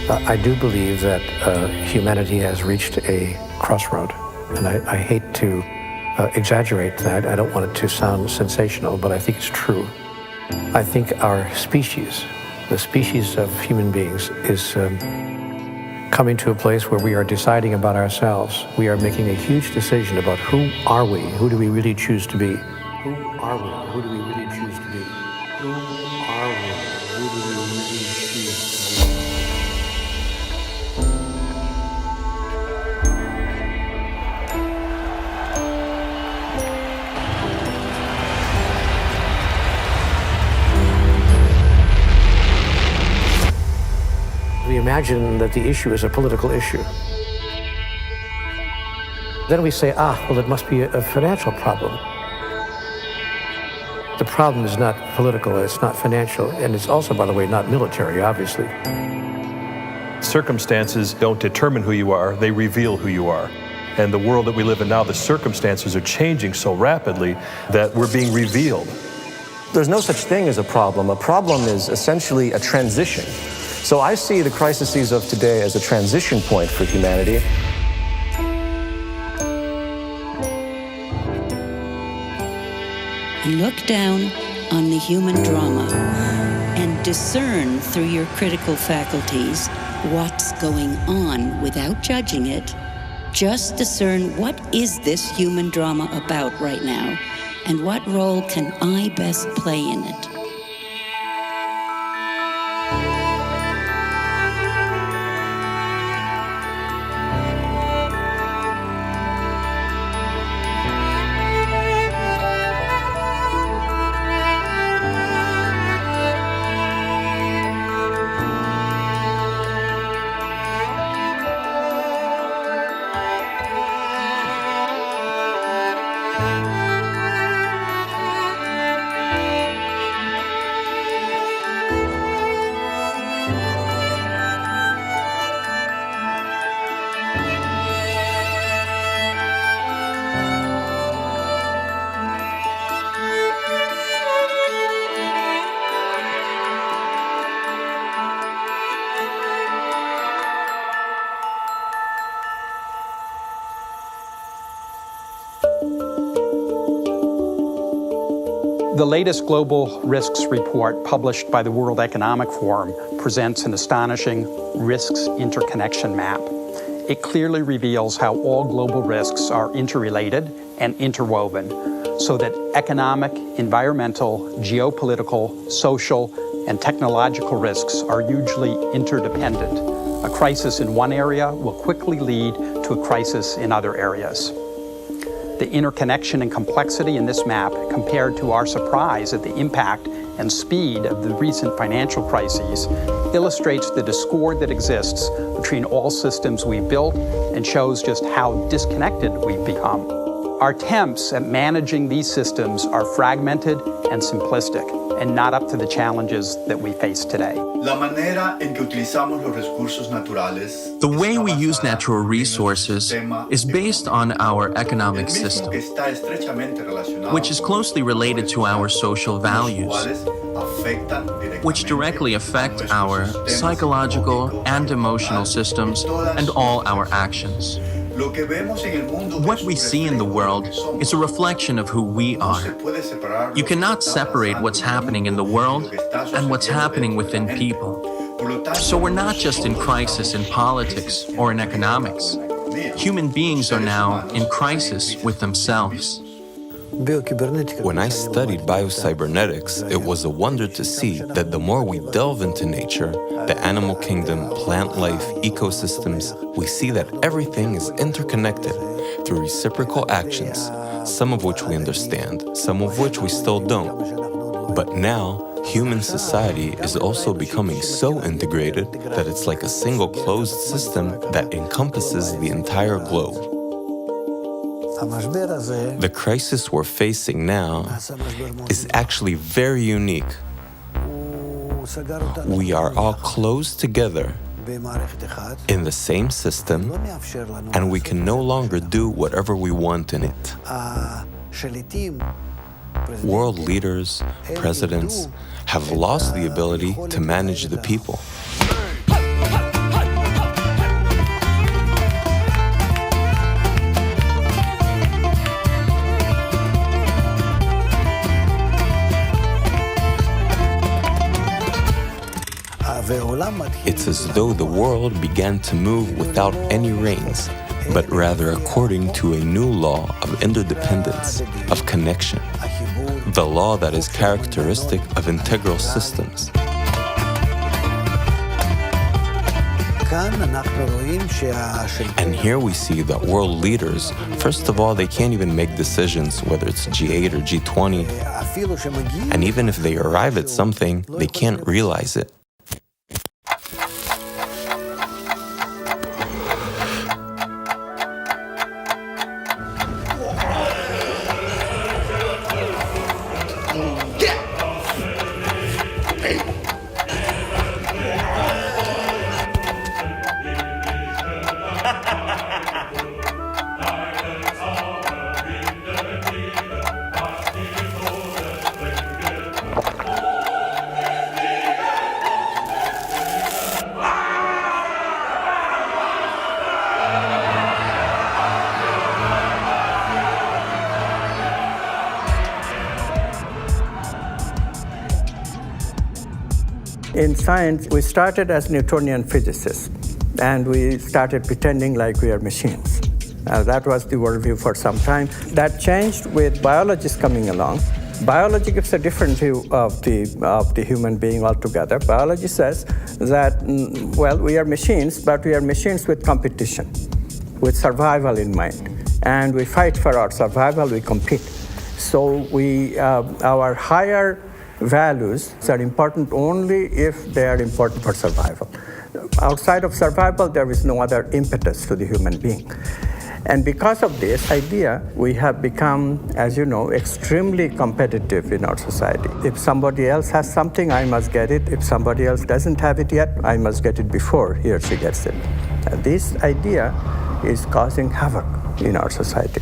I do believe that humanity has reached a crossroad, and I hate to exaggerate that. I don't want it to sound sensational, but I think it's true. I think our species, the species of human beings, is coming to a place where we are deciding about ourselves. We are making a huge decision about who are we, who do we really choose to be. Who are we, who do we really choose to be? Who are we, who do we really choose to be? We imagine that the issue is a political issue. Then we say, well, it must be a financial problem. The problem is not political, it's not financial, and it's also, by the way, not military, obviously. Circumstances don't determine who you are, they reveal who you are. And the world that we live in now, the circumstances are changing so rapidly that we're being revealed. There's no such thing as a problem. A problem is essentially a transition. So I see the crises of today as a transition point for humanity. Look down on the human drama and discern through your critical faculties what's going on without judging it. Just discern, what is this human drama about right now, and what role can I best play in it? The latest Global Risks Report published by the World Economic Forum presents an astonishing risks interconnection map. It clearly reveals how all global risks are interrelated and interwoven, so that economic, environmental, geopolitical, social, and technological risks are hugely interdependent. A crisis in one area will quickly lead to a crisis in other areas. The interconnection and complexity in this map, compared to our surprise at the impact and speed of the recent financial crises, illustrates the discord that exists between all systems we've built and shows just how disconnected we've become. Our attempts at managing these systems are fragmented and simplistic, and not up to the challenges that we face today. The way we use natural resources is based on our economic system, which is closely related to our social values, which directly affect our psychological and emotional systems and all our actions. What we see in the world is a reflection of who we are. You cannot separate what's happening in the world and what's happening within people. So we're not just in crisis in politics or in economics. Human beings are now in crisis with themselves. When I studied biocybernetics, it was a wonder to see that the more we delve into nature, the animal kingdom, plant life, ecosystems, we see that everything is interconnected through reciprocal actions, some of which we understand, some of which we still don't. But now, human society is also becoming so integrated that it's like a single closed system that encompasses the entire globe. The crisis we're facing now is actually very unique. We are all closed together in the same system, and we can no longer do whatever we want in it. World leaders, presidents, have lost the ability to manage the people. it's as though the world began to move without any reins, but rather according to a new law of interdependence, of connection, the law that is characteristic of integral systems. And here we see that world leaders, first of all, they can't even make decisions, whether it's G8 or G20. And even if they arrive at something, they can't realize it. In science, we started as Newtonian physicists, and we started pretending like we are machines. That was the worldview for some time. That changed with biologists coming along. Biology gives a different view of the human being altogether. Biology says that, well, we are machines, but we are machines with competition, with survival in mind. And we fight for our survival, we compete. So our higher values are important only if they are important for survival. Outside of survival, there is no other impetus to the human being. And because of this idea, we have become, as you know, extremely competitive in our society. If somebody else has something, I must get it. If somebody else doesn't have it yet, I must get it before he or she gets it. And this idea is causing havoc in our society.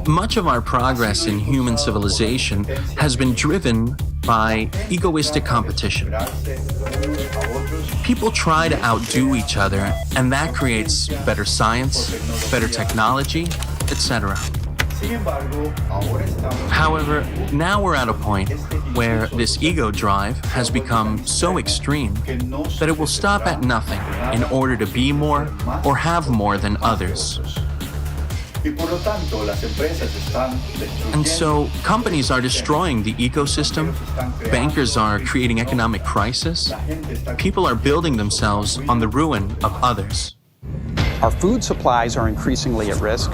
Much of our progress in human civilization has been driven by egoistic competition. People try to outdo each other, and that creates better science, better technology, etc. However, now we're at a point where this ego drive has become so extreme that it will stop at nothing in order to be more or have more than others. And so companies are destroying the ecosystem, bankers are creating economic crisis, people are building themselves on the ruin of others. Our food supplies are increasingly at risk,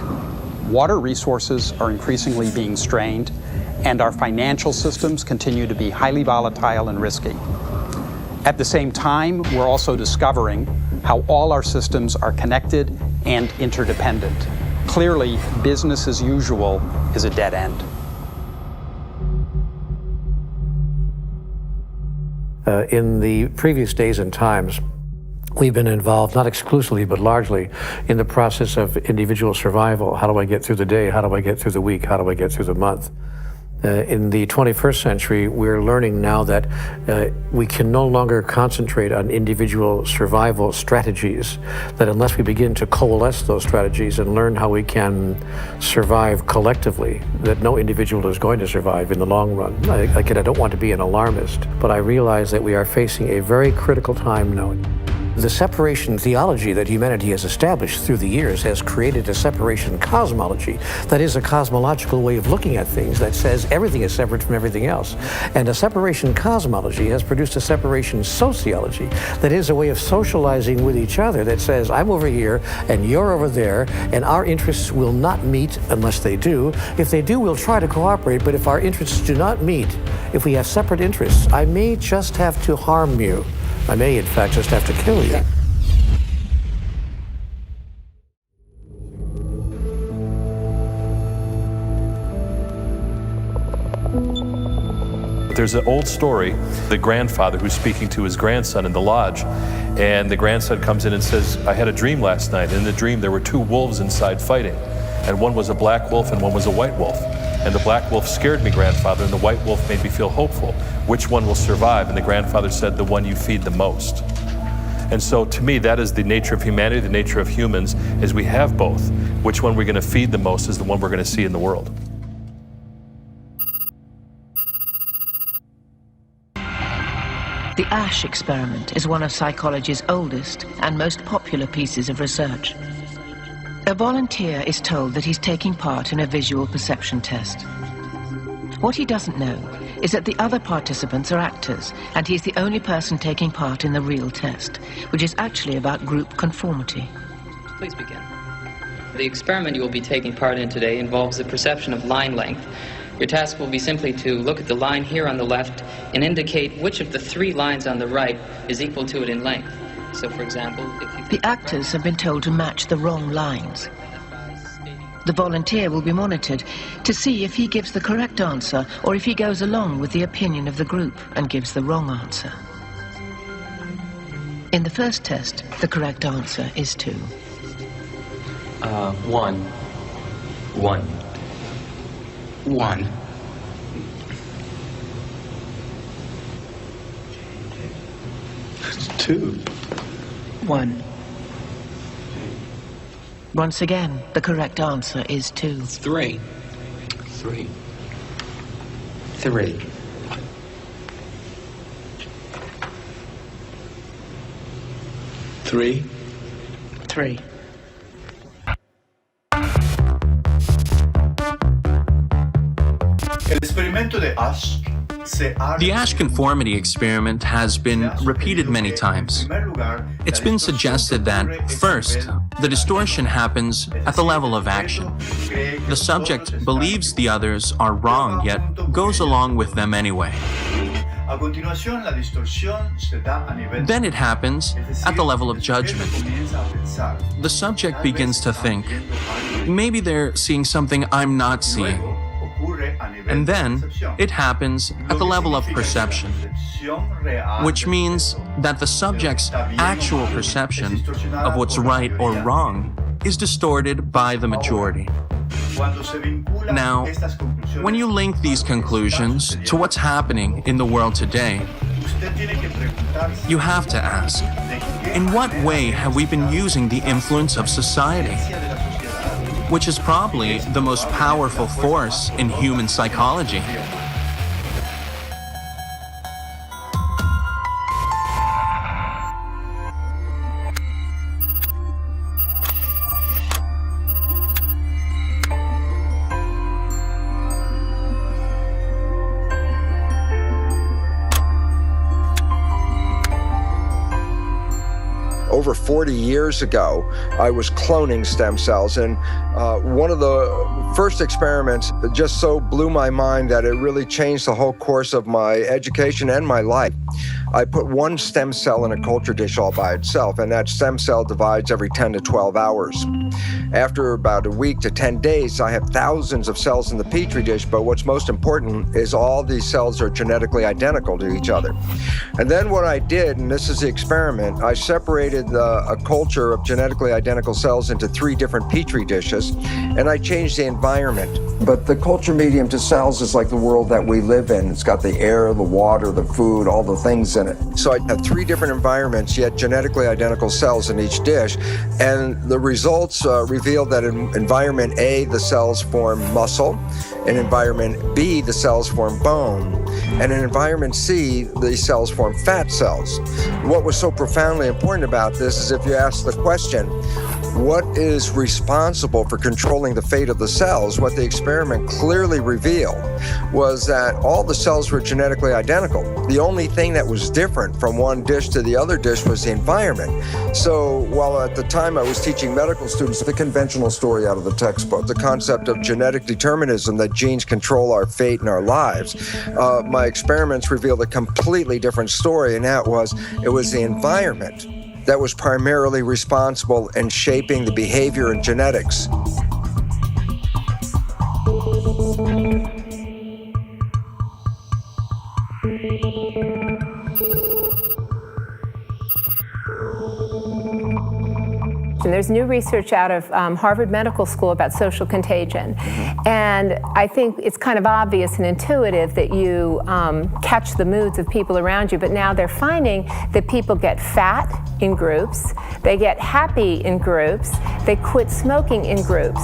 water resources are increasingly being strained, and our financial systems continue to be highly volatile and risky. At the same time, we're also discovering how all our systems are connected and interdependent. Clearly, business as usual is a dead end. In the previous days and times, we've been involved, not exclusively, but largely, in the process of individual survival. How do I get through the day? How do I get through the week? How do I get through the month? In the 21st century, we're learning now that we can no longer concentrate on individual survival strategies, that unless we begin to coalesce those strategies and learn how we can survive collectively, that no individual is going to survive in the long run. Again, I don't want to be an alarmist, but I realize that we are facing a very critical time now. The separation theology that humanity has established through the years has created a separation cosmology. That is a cosmological way of looking at things that says everything is separate from everything else. And a separation cosmology has produced a separation sociology that is a way of socializing with each other that says, I'm over here and you're over there, and our interests will not meet unless they do. If they do, we'll try to cooperate, but if our interests do not meet, if we have separate interests, I may just have to harm you. I may, in fact, just have to kill you. There's an old story, the grandfather who's speaking to his grandson in the lodge, and the grandson comes in and says, I had a dream last night. In the dream, there were two wolves inside fighting, and one was a black wolf and one was a white wolf. And the black wolf scared me, grandfather, and the white wolf made me feel hopeful. Which one will survive? And the grandfather said, the one you feed the most. And so to me, that is the nature of humanity, the nature of humans, is we have both. Which one we're going to feed the most is the one we're going to see in the world. The Ash experiment is one of psychology's oldest and most popular pieces of research. A volunteer is told that he's taking part in a visual perception test. What he doesn't know is that the other participants are actors, and he's the only person taking part in the real test, which is actually about group conformity. Please begin. The experiment you will be taking part in today involves the perception of line length. Your task will be simply to look at the line here on the left and indicate which of the 3 lines on the right is equal to it in length. So, for example, if you... The actors have been told to match the wrong lines. The volunteer will be monitored to see if he gives the correct answer or if he goes along with the opinion of the group and gives the wrong answer. In the first test, the correct answer is 2. 1. 1. 1. 2. 1. Once again, the correct answer is 2. 3. 3. 3. 3. 3. The Ash conformity experiment has been repeated many times. It's been suggested that, first, the distortion happens at the level of action. The subject believes the others are wrong, yet goes along with them anyway. Then it happens at the level of judgment. The subject begins to think, maybe they're seeing something I'm not seeing. And then it happens at the level of perception, which means that the subject's actual perception of what's right or wrong is distorted by the majority. Now, when you link these conclusions to what's happening in the world today, you have to ask, in what way have we been using the influence of society? Which is probably the most powerful force in human psychology. Over 40 years ago, I was cloning stem cells, and one of the first experiments just so blew my mind that it really changed the whole course of my education and my life. I put one stem cell in a culture dish all by itself, and that stem cell divides every 10 to 12 hours. After about a week to 10 days, I have thousands of cells in the petri dish, but what's most important is all these cells are genetically identical to each other. And then what I did, and this is the experiment, I separated a culture of genetically identical cells into 3 different petri dishes, and I changed the environment. But the culture medium to cells is like the world that we live in. It's got the air, the water, the food, all the things in it. So I have 3 different environments, yet genetically identical cells in each dish, and the results revealed that in environment A, the cells form muscle, in environment B, the cells form bone, and in environment C, the cells form fat cells. What was so profoundly important about this is if you ask the question, what is responsible for controlling the fate of the cells? What the experiment clearly revealed was that all the cells were genetically identical. The only thing that was different from one dish to the other dish was the environment. So while at the time I was teaching medical students the conventional story out of the textbook, the concept of genetic determinism, that genes control our fate and our lives, my experiments revealed a completely different story, and that was, it was the environment that was primarily responsible in shaping the behavior and genetics. And there's new research out of Harvard Medical School about social contagion. And I think it's kind of obvious and intuitive that you catch the moods of people around you, but now they're finding that people get fat in groups, they get happy in groups, they quit smoking in groups.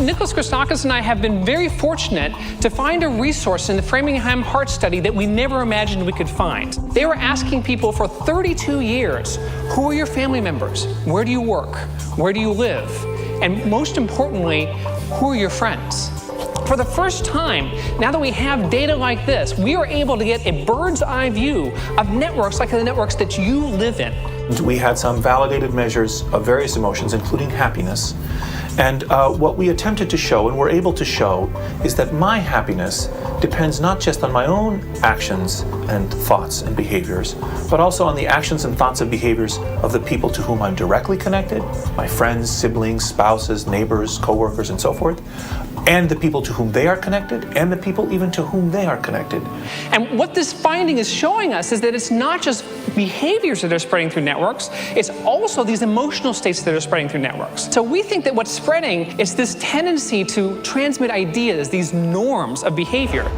Nicholas Christakis and I have been very fortunate to find a resource in the Framingham Heart Study that we never imagined we could find. They were asking people for 32 years, who are your family members? Where do you work? Where do you live? And most importantly, who are your friends? For the first time, now that we have data like this, we are able to get a bird's eye view of networks like the networks that you live in. We had some validated measures of various emotions, including happiness. And what we attempted to show, and were able to show, is that my happiness depends not just on my own actions and thoughts and behaviors, but also on the actions and thoughts and behaviors of the people to whom I'm directly connected, my friends, siblings, spouses, neighbors, coworkers, and so forth, and the people to whom they are connected, and the people even to whom they are connected. And what this finding is showing us is that it's not just behaviors that are spreading through networks, it's also these emotional states that are spreading through networks. So we think that what's spreading is this tendency to transmit ideas, these norms of behavior.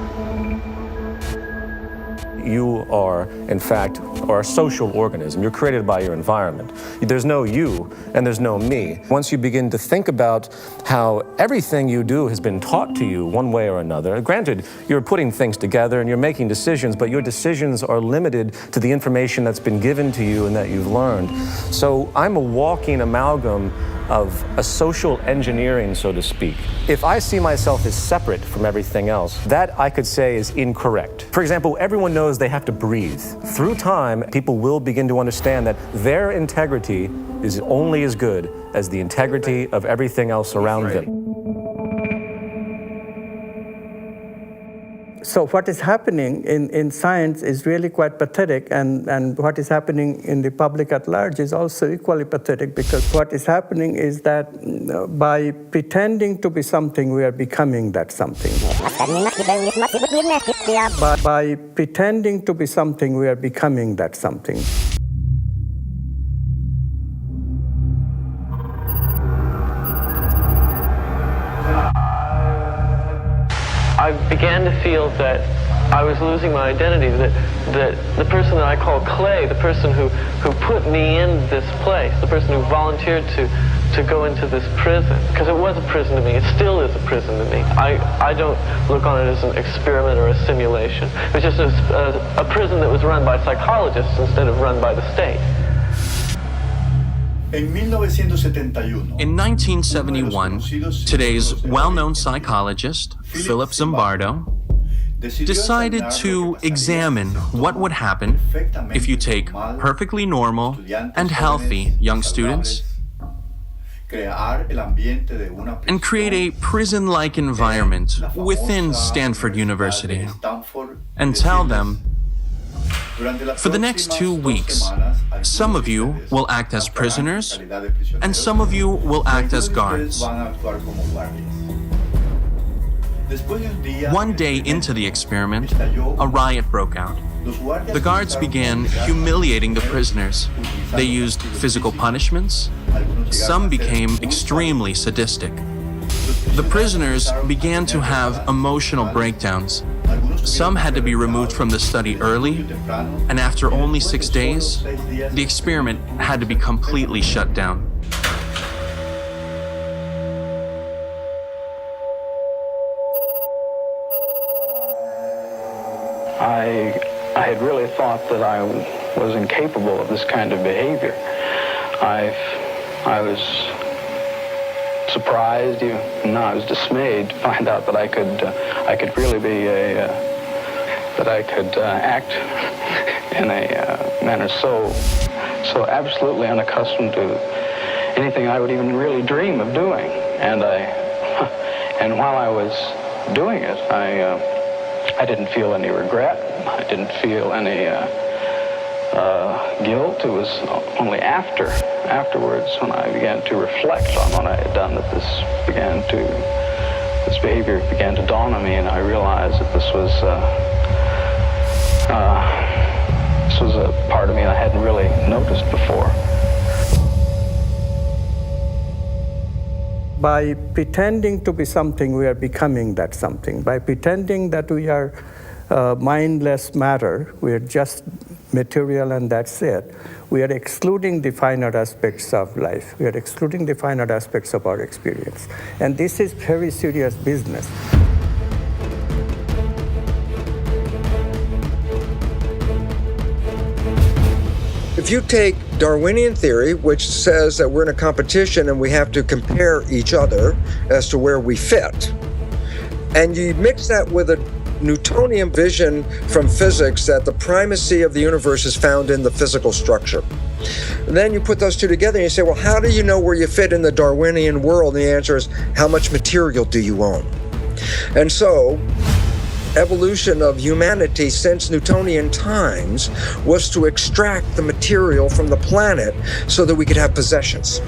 You are, in fact, a social organism. You're created by your environment. There's no you and there's no me. Once you begin to think about how everything you do has been taught to you one way or another, granted, you're putting things together and you're making decisions, but your decisions are limited to the information that's been given to you and that you've learned. So I'm a walking amalgam of a social engineering, so to speak. If I see myself as separate from everything else, that I could say is incorrect. For example, everyone knows they have to breathe. Through time, people will begin to understand that their integrity is only as good as the integrity of everything else around them. So what is happening in science is really quite pathetic, and what is happening in the public at large is also equally pathetic, because what is happening is that by pretending to be something, we are becoming that something. By pretending to be something, we are becoming that something. I began to feel that I was losing my identity, that the person that I call Clay, the person who put me in this place, the person who volunteered to go into this prison, because it was a prison to me, it still is a prison to me. I don't look on it as an experiment or a simulation. It was just a prison that was run by psychologists instead of run by the state. In 1971, today's well-known psychologist, Philip Zimbardo, decided to examine what would happen if you take perfectly normal and healthy young students and create a prison-like environment within Stanford University and tell them, for the next 2 weeks, some of you will act as prisoners, and some of you will act as guards. One day into the experiment, a riot broke out. The guards began humiliating the prisoners. They used physical punishments. Some became extremely sadistic. The prisoners began to have emotional breakdowns. Some had to be removed from the study early, and after only 6 days, the experiment had to be completely shut down. I had really thought that I was incapable of this kind of behavior. I was surprised, even I was dismayed to find out that I could really be that I could act in a manner so absolutely unaccustomed to anything I would even really dream of doing. And while I was doing it, I didn't feel any regret. I didn't feel any guilt. It was only afterwards when I began to reflect on what I had done that this behavior began to dawn on me, and I realized that this was a part of me I hadn't really noticed before. By pretending to be something, we are becoming that something. By pretending that we are mindless matter, we are just material and that's it. We are excluding the finer aspects of life. We are excluding the finer aspects of our experience. And this is very serious business. If you take Darwinian theory, which says that we're in a competition and we have to compare each other as to where we fit, and you mix that with a Newtonian vision from physics that the primacy of the universe is found in the physical structure. And then you put those two together and you say, well, how do you know where you fit in the Darwinian world? And the answer is, how much material do you own? And so, evolution of humanity since Newtonian times was to extract the material from the planet so that we could have possessions.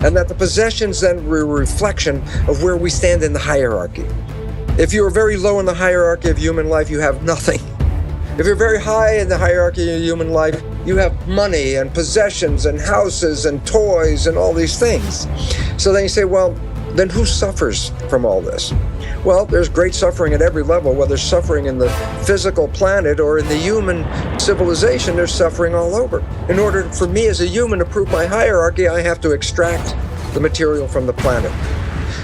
And that the possessions then were a reflection of where we stand in the hierarchy. If you're very low in the hierarchy of human life, you have nothing. If you're very high in the hierarchy of human life, you have money and possessions and houses and toys and all these things. So then you say, well, then who suffers from all this? Well, there's great suffering at every level, whether suffering in the physical planet or in the human civilization, there's suffering all over. In order for me as a human to prove my hierarchy, I have to extract the material from the planet.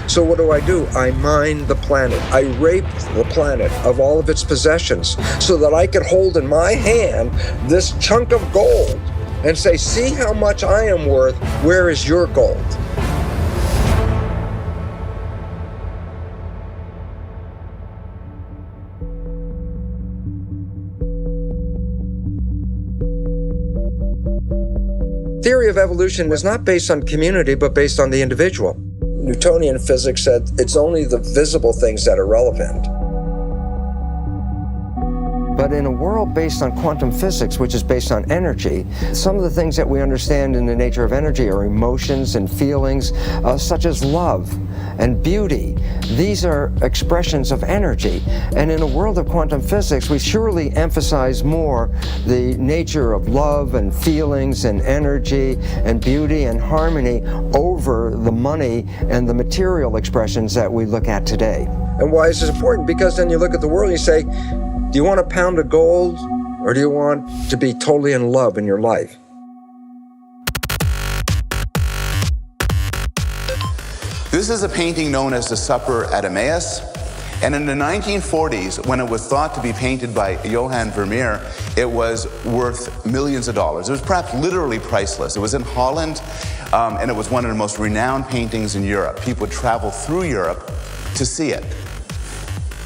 So what do? I mine the planet. I rape the planet of all of its possessions so that I could hold in my hand this chunk of gold and say, see how much I am worth, where is your gold? Theory of evolution is not based on community, but based on the individual. Newtonian physics said it's only the visible things that are relevant. But in a world based on quantum physics, which is based on energy, some of the things that we understand in the nature of energy are emotions and feelings, such as love and beauty. These are expressions of energy. And in a world of quantum physics, we surely emphasize more the nature of love and feelings and energy and beauty and harmony over the money and the material expressions that we look at today. And why is this important? Because then you look at the world and you say, do you want a pound of gold, or do you want to be totally in love in your life? This is a painting known as The Supper at Emmaus. And in the 1940s, when it was thought to be painted by Johann Vermeer, it was worth millions of dollars. It was perhaps literally priceless. It was in Holland, and it was one of the most renowned paintings in Europe. People would travel through Europe to see it.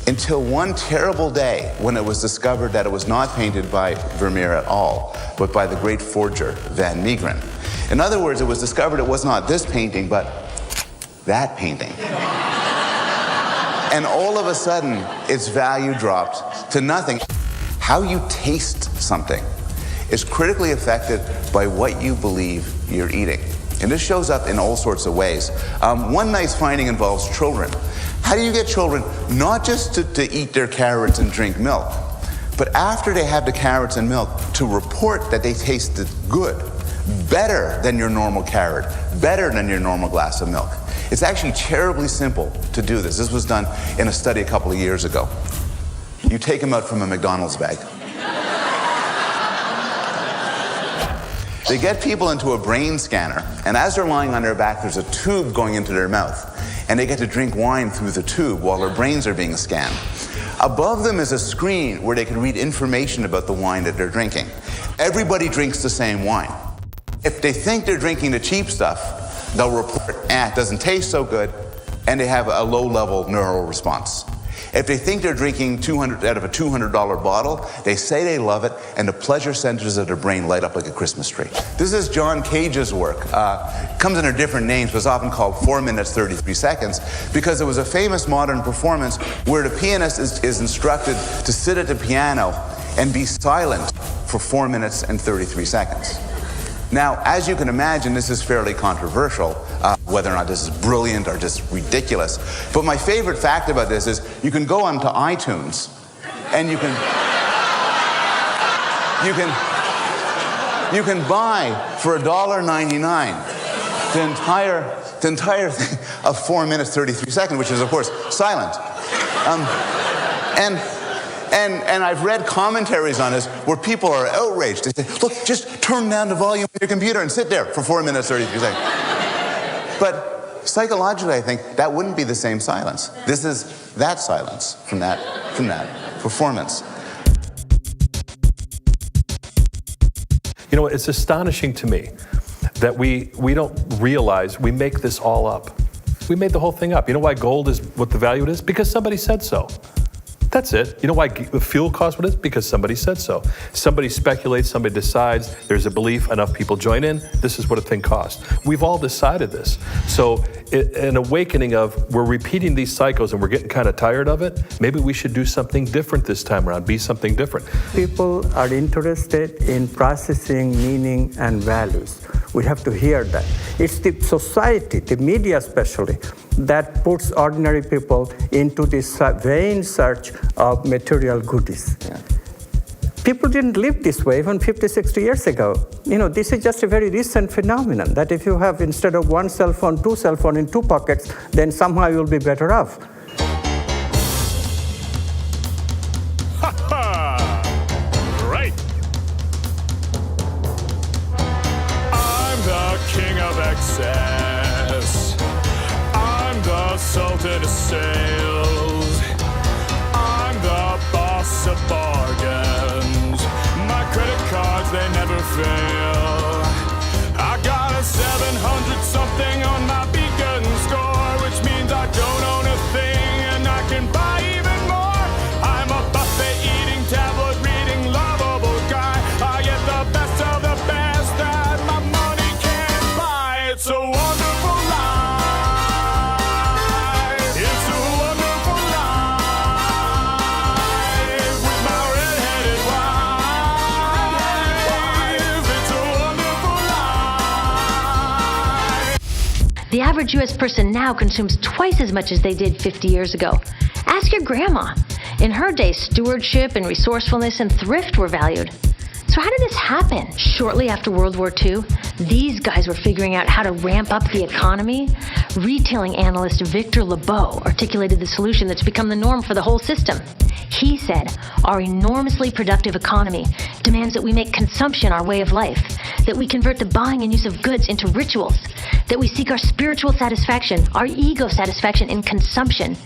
Until one terrible day when it was discovered that it was not painted by Vermeer at all, but by the great forger, Van Meegeren. In other words, it was discovered it was not this painting, but that painting. And all of a sudden, its value dropped to nothing. How you taste something is critically affected by what you believe you're eating. And this shows up in all sorts of ways. One nice finding involves children. How do you get children not just to eat their carrots and drink milk, but after they have the carrots and milk, to report that they tasted good, better than your normal carrot, better than your normal glass of milk? It's actually terribly simple to do this. This was done in a study a couple of years ago. You take them out from a McDonald's bag. They get people into a brain scanner, and as they're lying on their back, there's a tube going into their mouth, and they get to drink wine through the tube while their brains are being scanned. Above them is a screen where they can read information about the wine that they're drinking. Everybody drinks the same wine. If they think they're drinking the cheap stuff, they'll report, it doesn't taste so good, and they have a low-level neural response. If they think they're drinking out of a $200 bottle, they say they love it, and the pleasure centers of their brain light up like a Christmas tree. This is John Cage's work. Comes under different names, but it's often called 4 minutes, 33 seconds, because it was a famous modern performance where the pianist is instructed to sit at the piano and be silent for 4 minutes and 33 seconds. Now, as you can imagine, this is fairly controversial, whether or not this is brilliant or just ridiculous. But my favorite fact about this is you can go onto iTunes and you can buy for $1.99 the entire thing of 4 minutes, 33 seconds, which is, of course, silent. And I've read commentaries on this where people are outraged. They say, look, just turn down the volume of your computer and sit there for 4 minutes, 33 seconds. But psychologically, I think that wouldn't be the same silence. This is that silence from that performance. You know, it's astonishing to me that we don't realize we make this all up. We made the whole thing up. You know why gold is what the value it is? Because somebody said so. That's it. You know why the fuel costs what it is? Because somebody said so. Somebody speculates, somebody decides, there's a belief, enough people join in, this is what a thing costs. We've all decided this. So an awakening of, we're repeating these cycles and we're getting kind of tired of it, maybe we should do something different this time around, be something different. People are interested in processing meaning and values. We have to hear that. It's the society, the media especially, that puts ordinary people into this vain search of material goodies. Yeah. People didn't live this way even 50, 60 years ago. You know, this is just a very recent phenomenon, that if you have, instead of one cell phone, two cell phones in two pockets, then somehow you'll be better off. Right. I'm the king of excess. I'm the sultan of sales. I'm the boss of bargains. My credit cards, they never fail. I got a 700 something on my beacon score, which means I don't own a thing and I can buy even more. I'm a buffet eating, tablet reading, lovable guy. I get the best of the best that my money can't buy. It's a wonderful life. It's a wonderful life with my red-headed wife. It's a wonderful life. The average U.S. person now consumes twice as much as they did 50 years ago. Ask your grandma. In her day, stewardship and resourcefulness and thrift were valued. So how did this happen? Shortly after World War II, these guys were figuring out how to ramp up the economy. Retailing analyst Victor Lebeau articulated the solution that's become the norm for the whole system. He said, our enormously productive economy demands that we make consumption our way of life, that we convert the buying and use of goods into rituals, that we seek our spiritual satisfaction, our ego satisfaction in consumption.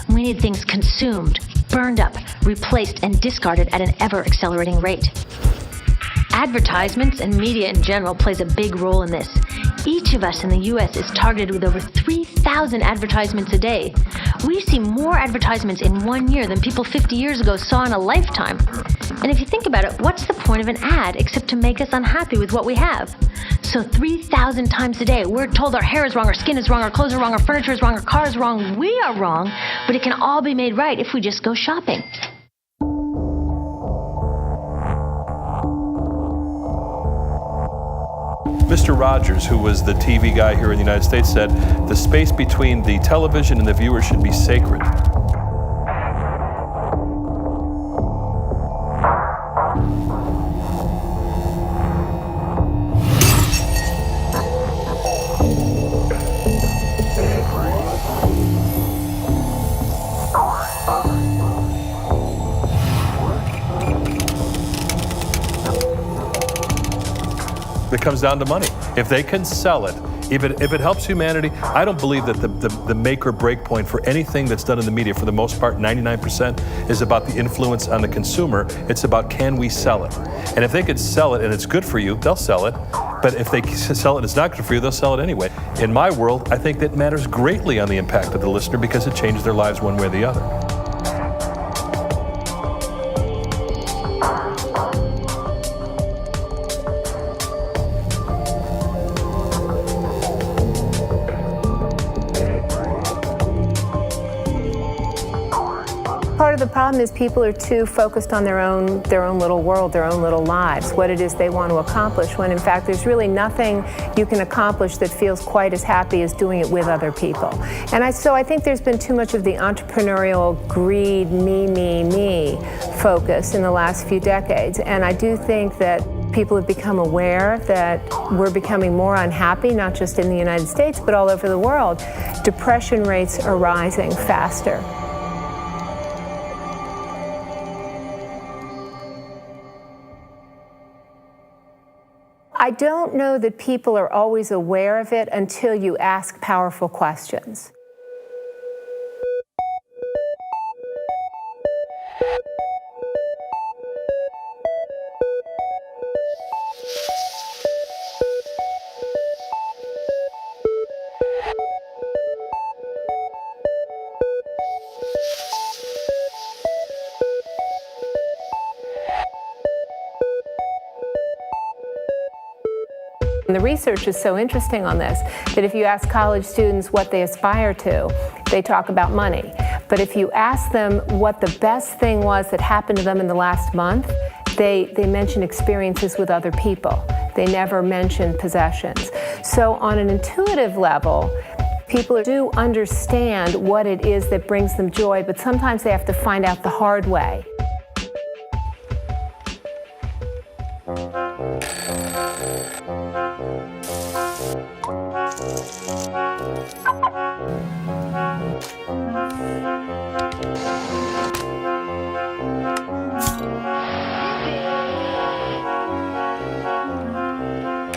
We need things consumed, burned up, replaced, and discarded at an ever-accelerating rate. Advertisements and media in general plays a big role in this. Each of us in the U.S. is targeted with over 3,000 advertisements a day. We see more advertisements in 1 year than people 50 years ago saw in a lifetime. And if you think about it, what's the point of an ad except to make us unhappy with what we have? So 3,000 times a day, we're told our hair is wrong, our skin is wrong, our clothes are wrong, our furniture is wrong, our car is wrong, we are wrong, but it can all be made right if we just go shopping. Mr. Rogers, who was the TV guy here in the United States, said the space between the television and the viewer should be sacred. It comes down to money. If they can sell it, if it helps humanity, I don't believe that the make or break point for anything that's done in the media, for the most part, 99%, is about the influence on the consumer. It's about, can we sell it? And if they could sell it and it's good for you, they'll sell it. But if they sell it and it's not good for you, they'll sell it anyway. In my world, I think that matters greatly on the impact of the listener because it changes their lives one way or the other. Part of the problem is people are too focused on their own little world, their own little lives, what it is they want to accomplish, when in fact there's really nothing you can accomplish that feels quite as happy as doing it with other people. And so I think there's been too much of the entrepreneurial greed, me focus in the last few decades. And I do think that people have become aware that we're becoming more unhappy, not just in the United States, but all over the world. Depression rates are rising faster. I don't know that people are always aware of it until you ask powerful questions. And the research is so interesting on this that if you ask college students what they aspire to, they talk about money. But if you ask them what the best thing was that happened to them in the last month, they mention experiences with other people. They never mention possessions. So on an intuitive level, people do understand what it is that brings them joy, but sometimes they have to find out the hard way.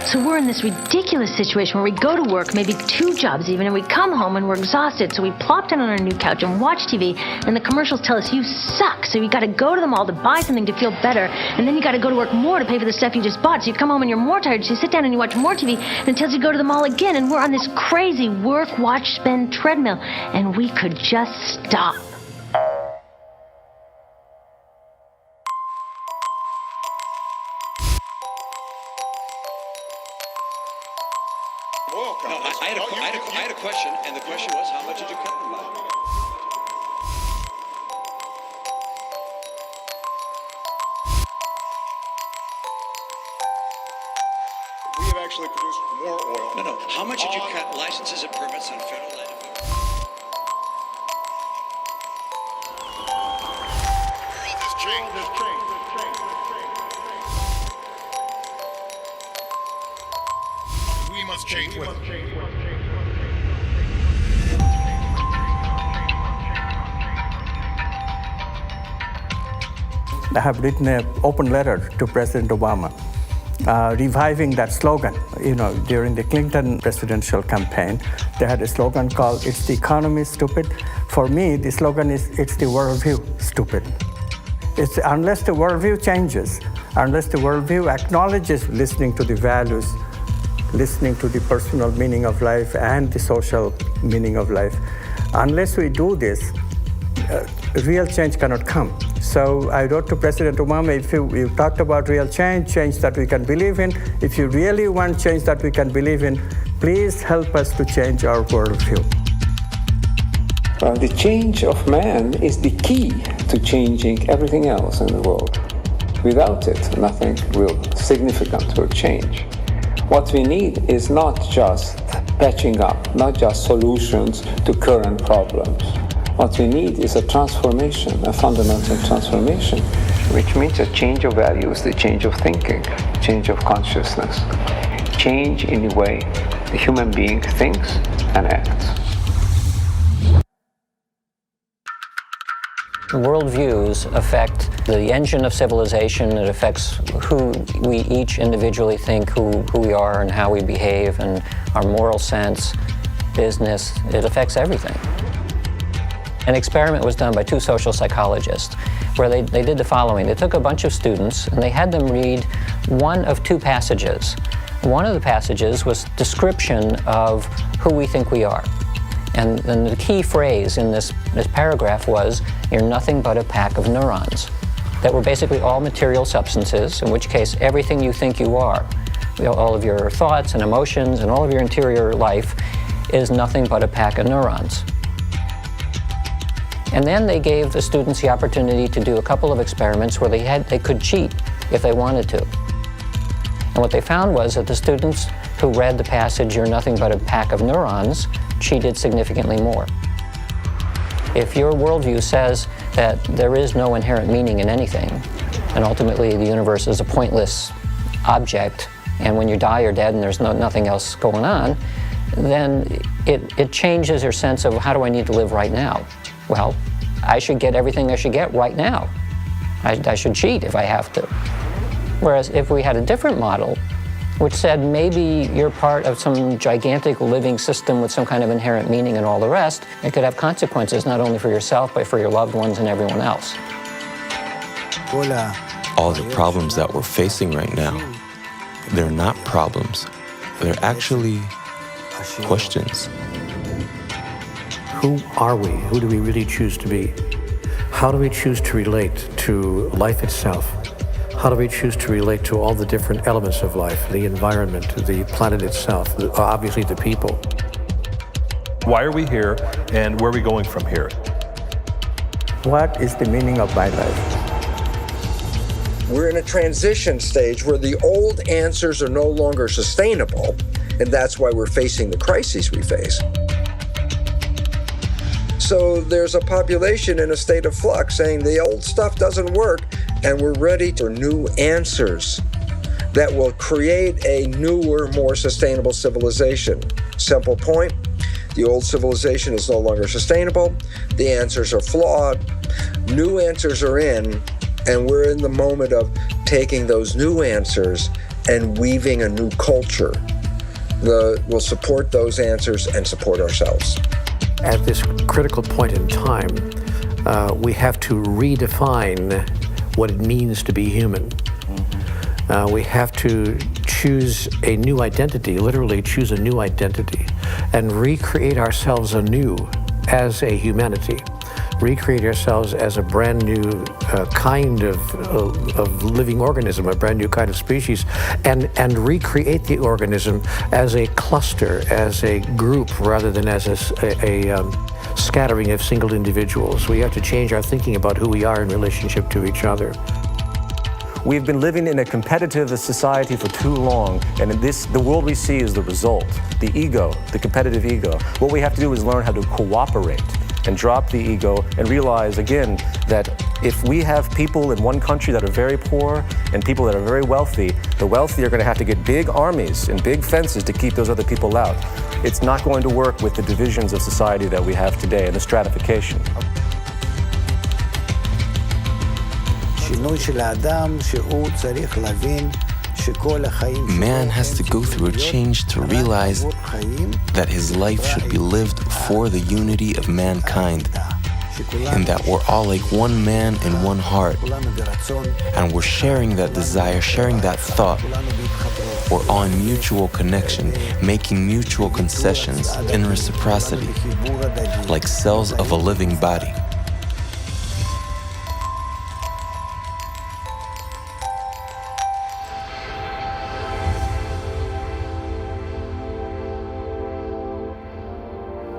So we're in this ridiculous situation where we go to work, maybe 2 jobs even, and we come home and we're exhausted, so we plop down on our new couch and watch TV, and the commercials tell us you suck, so you gotta go to the mall to buy something to feel better, and then you gotta go to work more to pay for the stuff you just bought, so you come home and you're more tired, so you sit down and you watch more TV, and it tells you to go to the mall again, and we're on this crazy work, watch, spend treadmill, and we could just stop. I had a question, and the question was, how much did you cut them by? We have actually produced more oil. No. How much did you cut licenses and permits on federal land? We must change with it. I have written an open letter to President Obama, reviving that slogan. You know, during the Clinton presidential campaign, they had a slogan called, "It's the economy, stupid." For me, the slogan is, "It's the worldview, stupid." It's unless the worldview changes, unless the worldview acknowledges listening to the values, listening to the personal meaning of life and the social meaning of life, unless we do this, real change cannot come. So I wrote to President Obama, if you talked about real change that we can believe in, if you really want change that we can believe in, please help us to change our worldview. The change of man is the key to changing everything else in the world. Without it, nothing real significant will change. What we need is not just patching up, not just solutions to current problems. What we need is a transformation, a fundamental transformation, which means a change of values, the change of thinking, change of consciousness, change in the way the human being thinks and acts. Worldviews affect the engine of civilization. It affects who we each individually think, who we are and how we behave, and our moral sense, business. It affects everything. An experiment was done by 2 social psychologists where they did the following. They took a bunch of students and they had them read one of 2 passages. One of the passages was description of who we think we are. And the key phrase in this paragraph was, "You're nothing but a pack of neurons," that were basically all material substances, in which case everything you think you are, all of your thoughts and emotions and all of your interior life is nothing but a pack of neurons. And then they gave the students the opportunity to do a couple of experiments where they could cheat if they wanted to. And what they found was that the students who read the passage, "You're nothing but a pack of neurons," cheated significantly more. If your worldview says that there is no inherent meaning in anything, and ultimately the universe is a pointless object, and when you die you're dead and there's nothing else going on, then it changes your sense of, how do I need to live right now? Well, I should get everything I should get right now. I should cheat if I have to. Whereas if we had a different model, which said maybe you're part of some gigantic living system with some kind of inherent meaning and all the rest. It could have consequences not only for yourself, but for your loved ones and everyone else. All the problems that we're facing right now, they're not problems. They're actually questions. Who are we? Who do we really choose to be? How do we choose to relate to life itself? How do we choose to relate to all the different elements of life, the environment, the planet itself, obviously the people? Why are we here, and where are we going from here? What is the meaning of my life? We're in a transition stage where the old answers are no longer sustainable, and that's why we're facing the crises we face. So there's a population in a state of flux saying the old stuff doesn't work, and we're ready for new answers that will create a newer, more sustainable civilization. Simple point, the old civilization is no longer sustainable, the answers are flawed, new answers are in, and we're in the moment of taking those new answers and weaving a new culture that will support those answers and support ourselves. At this critical point in time, we have to redefine what it means to be human. We have to choose a new identity, literally choose a new identity, and recreate ourselves anew as a humanity. Recreate ourselves as a brand new kind of living organism, a brand new kind of species, and recreate the organism as a cluster, as a group, rather than as a scattering of single individuals. We have to change our thinking about who we are in relationship to each other. We've been living in a competitive society for too long, and the world we see is the result. The ego, the competitive ego. What we have to do is learn how to cooperate and drop the ego and realize, again, that if we have people in one country that are very poor and people that are very wealthy, the wealthy are going to have to get big armies and big fences to keep those other people out. It's not going to work with the divisions of society that we have today and the stratification. Man has to go through a change to realize that his life should be lived for the unity of mankind, and that we're all like one man and one heart, and we're sharing that desire, sharing that thought. We're on mutual connection, making mutual concessions in reciprocity, like cells of a living body.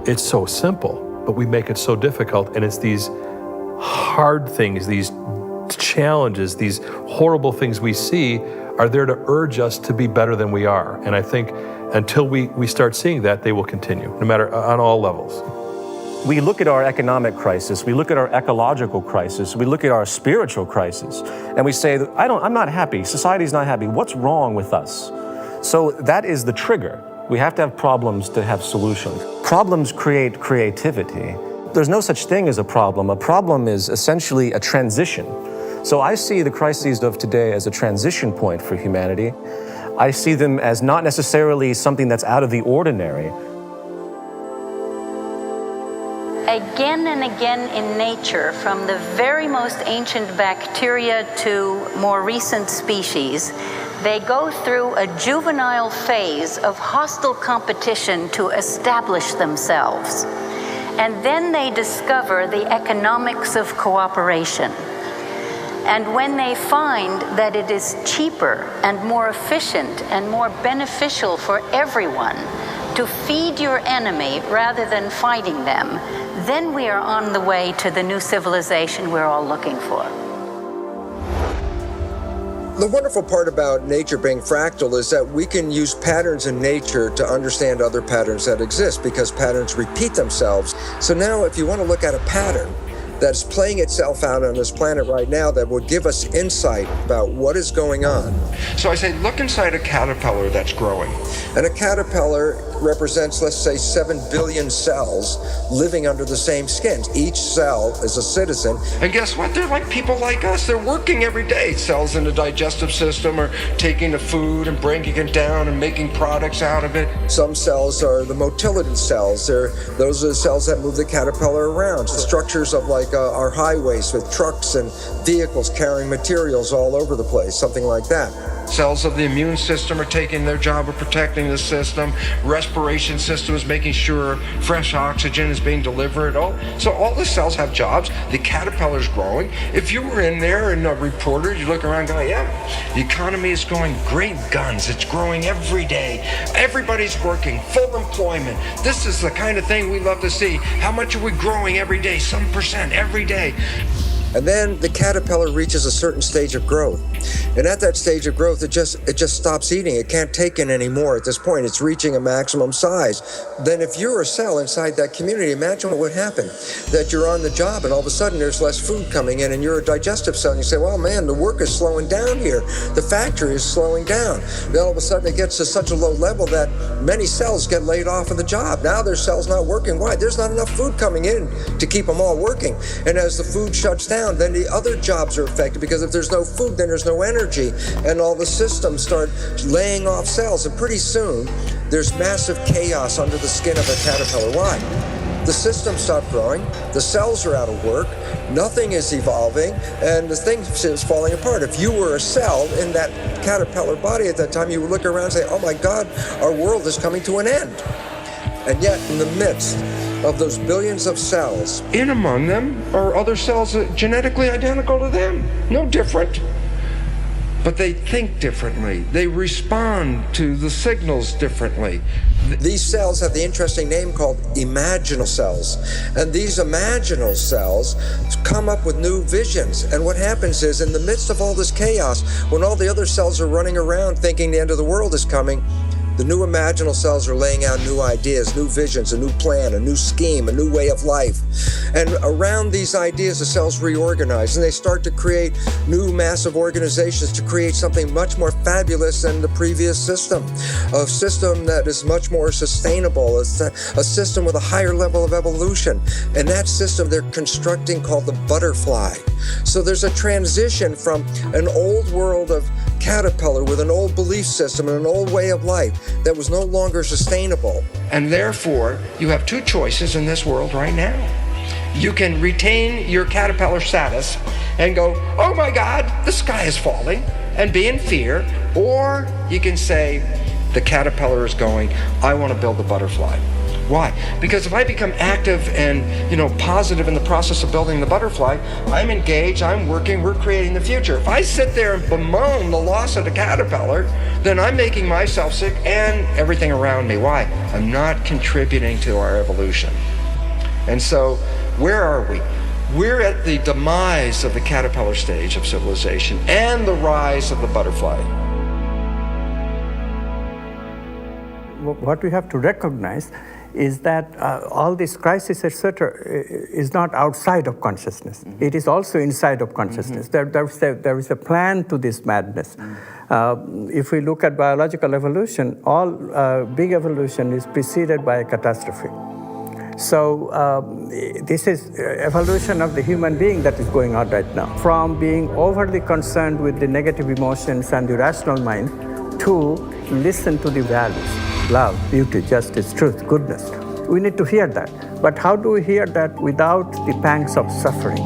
It's so simple, but we make it so difficult, and it's these hard things, these challenges, these horrible things we see are there to urge us to be better than we are. And I think until we start seeing that, they will continue, no matter on all levels. We look at our economic crisis, we look at our ecological crisis, we look at our spiritual crisis, and we say, I'm not happy, society's not happy, what's wrong with us? So that is the trigger. We have to have problems to have solutions. Problems create creativity. There's no such thing as a problem. A problem is essentially a transition. So I see the crises of today as a transition point for humanity. I see them as not necessarily something that's out of the ordinary. Again and again in nature, from the very most ancient bacteria to more recent species, they go through a juvenile phase of hostile competition to establish themselves. And then they discover the economics of cooperation. And when they find that it is cheaper and more efficient and more beneficial for everyone to feed your enemy rather than fighting them, then we are on the way to the new civilization we're all looking for. The wonderful part about nature being fractal is that we can use patterns in nature to understand other patterns that exist, because patterns repeat themselves. So now if you want to look at a pattern that's playing itself out on this planet right now that will give us insight about what is going on. So I say, look inside a caterpillar that's growing. And a caterpillar represents, let's say, 7 billion cells living under the same skin. Each cell is a citizen. And guess what? They're like people like us. They're working every day. Cells in the digestive system are taking the food and breaking it down and making products out of it. Some cells are the motility cells. Those are the cells that move the caterpillar around. The structures of like our highways with trucks and vehicles carrying materials all over the place, something like that. Cells of the immune system are taking their job of protecting the system. Respiration system is making sure fresh oxygen is being delivered. So all the cells have jobs. The caterpillar's growing. If you were in there and a reporter, you look around going, yeah, the economy is going great guns. It's growing every day. Everybody's working, full employment. This is the kind of thing we love to see. How much are we growing every day? Some percent every day. And then the caterpillar reaches a certain stage of growth. And at that stage of growth, it just stops eating. It can't take in anymore at this point. It's reaching a maximum size. Then if you're a cell inside that community, imagine what would happen. That you're on the job and all of a sudden there's less food coming in and you're a digestive cell and you say, well, man, the work is slowing down here. The factory is slowing down. Then all of a sudden it gets to such a low level that many cells get laid off of the job. Now their cells not working. Why? There's not enough food coming in to keep them all working. And as the food shuts down, then the other jobs are affected because if there's no food, then there's no energy. And all the systems start laying off cells. And pretty soon, there's massive chaos under the skin of a caterpillar. Why? The systems stop growing, the cells are out of work, nothing is evolving, and the thing is falling apart. If you were a cell in that caterpillar body at that time, you would look around and say, oh my God, our world is coming to an end. And yet, in the midst of those billions of cells, in among them are other cells genetically identical to them, no different. But they think differently. They respond to the signals differently. These cells have the interesting name called imaginal cells. And these imaginal cells come up with new visions. And what happens is, in the midst of all this chaos, when all the other cells are running around thinking the end of the world is coming, the new imaginal cells are laying out new ideas, new visions, a new plan, a new scheme, a new way of life. And around these ideas, the cells reorganize and they start to create new massive organizations to create something much more fabulous than the previous system. A system that is much more sustainable, a system with a higher level of evolution. And that system they're constructing called the butterfly. So there's a transition from an old world of caterpillar with an old belief system and an old way of life that was no longer sustainable. And therefore, you have two choices in this world right now. You can retain your caterpillar status and go, oh my God, the sky is falling, and be in fear. Or you can say, the caterpillar is going, I want to build the butterfly. Why? Because if I become active and, positive in the process of building the butterfly, I'm engaged, I'm working, we're creating the future. If I sit there and bemoan the loss of the caterpillar, then I'm making myself sick and everything around me. Why? I'm not contributing to our evolution. And so, where are we? We're at the demise of the caterpillar stage of civilization and the rise of the butterfly. What we have to recognize is that all this crisis, etc., is not outside of consciousness. Mm-hmm. It is also inside of consciousness. Mm-hmm. There is a plan to this madness. Mm-hmm. If we look at biological evolution, all big evolution is preceded by a catastrophe. So this is evolution of the human being that is going on right now. From being overly concerned with the negative emotions and the rational mind to listen to the values. Love, beauty, justice, truth, goodness. We need to hear that. But how do we hear that without the pangs of suffering?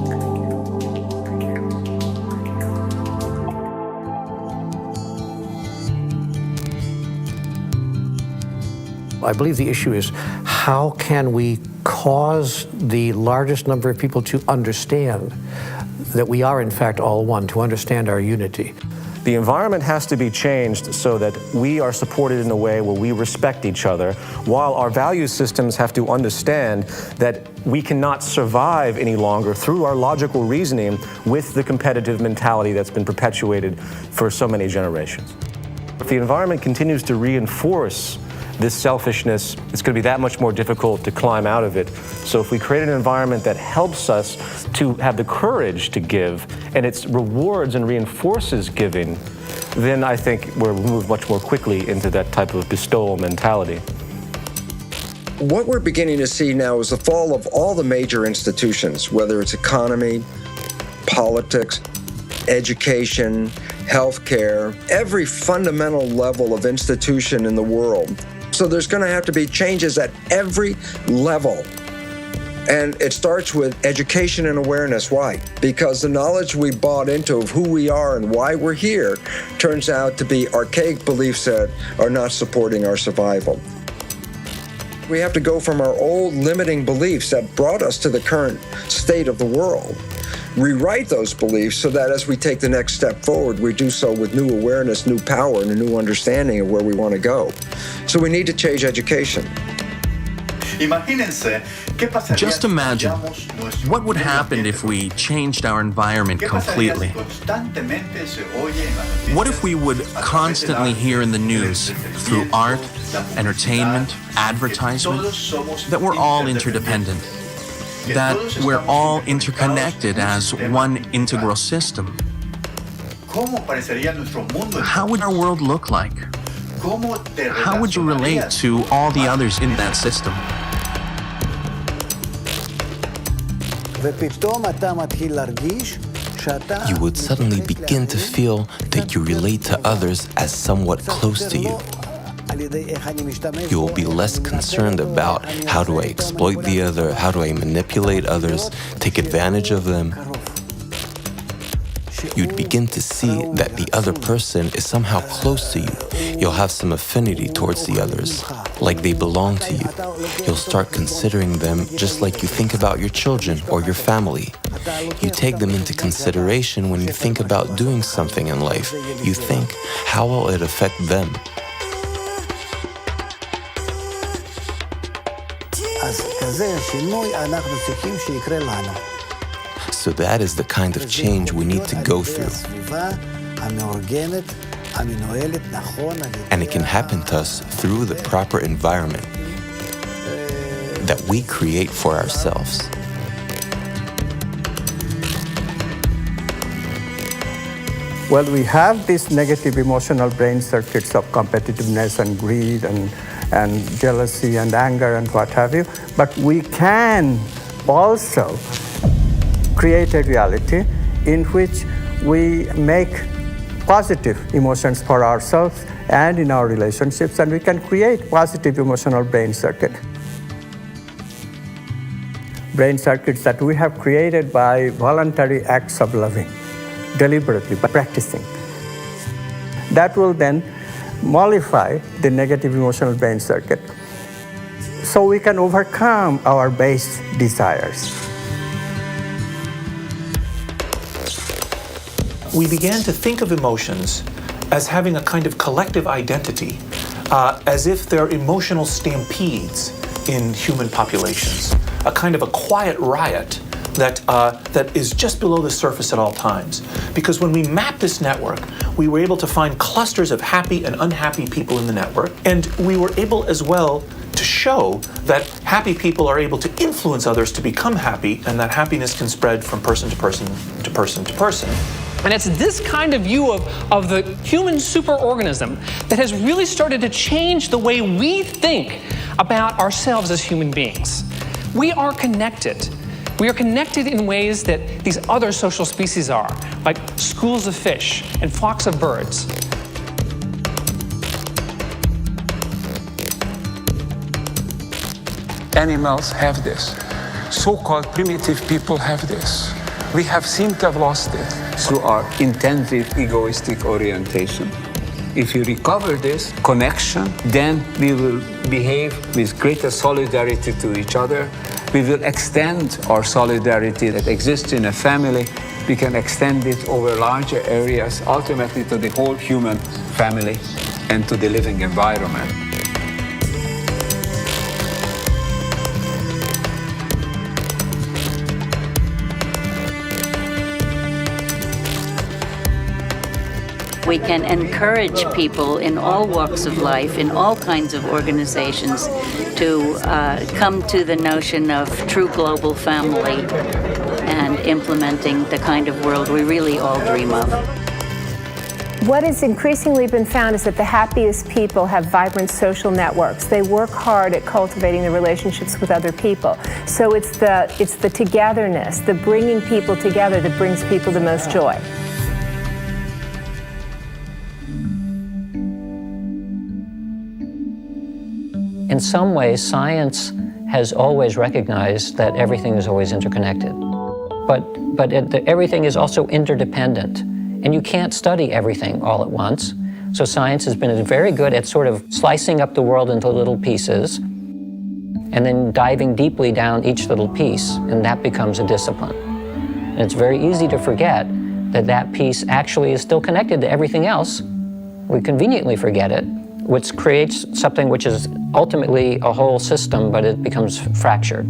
I believe the issue is how can we cause the largest number of people to understand that we are in fact all one, to understand our unity. The environment has to be changed so that we are supported in a way where we respect each other, while our value systems have to understand that we cannot survive any longer through our logical reasoning with the competitive mentality that's been perpetuated for so many generations. If the environment continues to reinforce this selfishness, it's going to be that much more difficult to climb out of it. So if we create an environment that helps us to have the courage to give, and it rewards and reinforces giving, then I think we'll move much more quickly into that type of bestowal mentality. What we're beginning to see now is the fall of all the major institutions, whether it's economy, politics, education, healthcare, every fundamental level of institution in the world. So there's going to have to be changes at every level. And it starts with education and awareness. Why? Because the knowledge we bought into of who we are and why we're here turns out to be archaic beliefs that are not supporting our survival. We have to go from our old limiting beliefs that brought us to the current state of the world, rewrite those beliefs so that as we take the next step forward, we do so with new awareness, new power, and a new understanding of where we want to go. So we need to change education. Just imagine, what would happen if we changed our environment completely? What if we would constantly hear in the news, through art, entertainment, advertisement, that we're all interdependent, that we're all interconnected as one integral system? How would our world look like? How would you relate to all the others in that system? You would suddenly begin to feel that you relate to others as somewhat close to you. You will be less concerned about how do I exploit the other, how do I manipulate others, take advantage of them. You'd begin to see that the other person is somehow close to you. You'll have some affinity towards the others, like they belong to you. You'll start considering them just like you think about your children or your family. You take them into consideration when you think about doing something in life. You think, how will it affect them? So that is the kind of change we need to go through. And it can happen to us through the proper environment that we create for ourselves. Well, we have these negative emotional brain circuits of competitiveness and greed and jealousy and anger and what have you, but we can also create a reality in which we make positive emotions for ourselves and in our relationships, and we can create positive emotional brain circuits. Brain circuits that we have created by voluntary acts of loving, deliberately, by practicing. That will then mollify the negative emotional brain circuit so we can overcome our base desires. We began to think of emotions as having a kind of collective identity, as if they're emotional stampedes in human populations, a kind of a quiet riot that is just below the surface at all times. Because when we mapped this network, we were able to find clusters of happy and unhappy people in the network, and we were able as well to show that happy people are able to influence others to become happy, and that happiness can spread from person to person to person to person. And it's this kind of view of the human superorganism that has really started to change the way we think about ourselves as human beings. We are connected. We are connected in ways that these other social species are, like schools of fish and flocks of birds. Animals have this. So-called primitive people have this. We have seemed to have lost it through our intensive egoistic orientation. If you recover this connection, then we will behave with greater solidarity to each other. We will extend our solidarity that exists in a family. We can extend it over larger areas, ultimately to the whole human family and to the living environment. We can encourage people in all walks of life, in all kinds of organizations, to come to the notion of true global family and implementing the kind of world we really all dream of. What has increasingly been found is that the happiest people have vibrant social networks. They work hard at cultivating the relationships with other people. So it's the togetherness, the bringing people together that brings people the most joy. In some ways, science has always recognized that everything is always interconnected. But everything is also interdependent, and you can't study everything all at once. So science has been very good at sort of slicing up the world into little pieces and then diving deeply down each little piece, and that becomes a discipline. And it's very easy to forget that that piece actually is still connected to everything else. We conveniently forget it, which creates something which is ultimately a whole system, but it becomes fractured.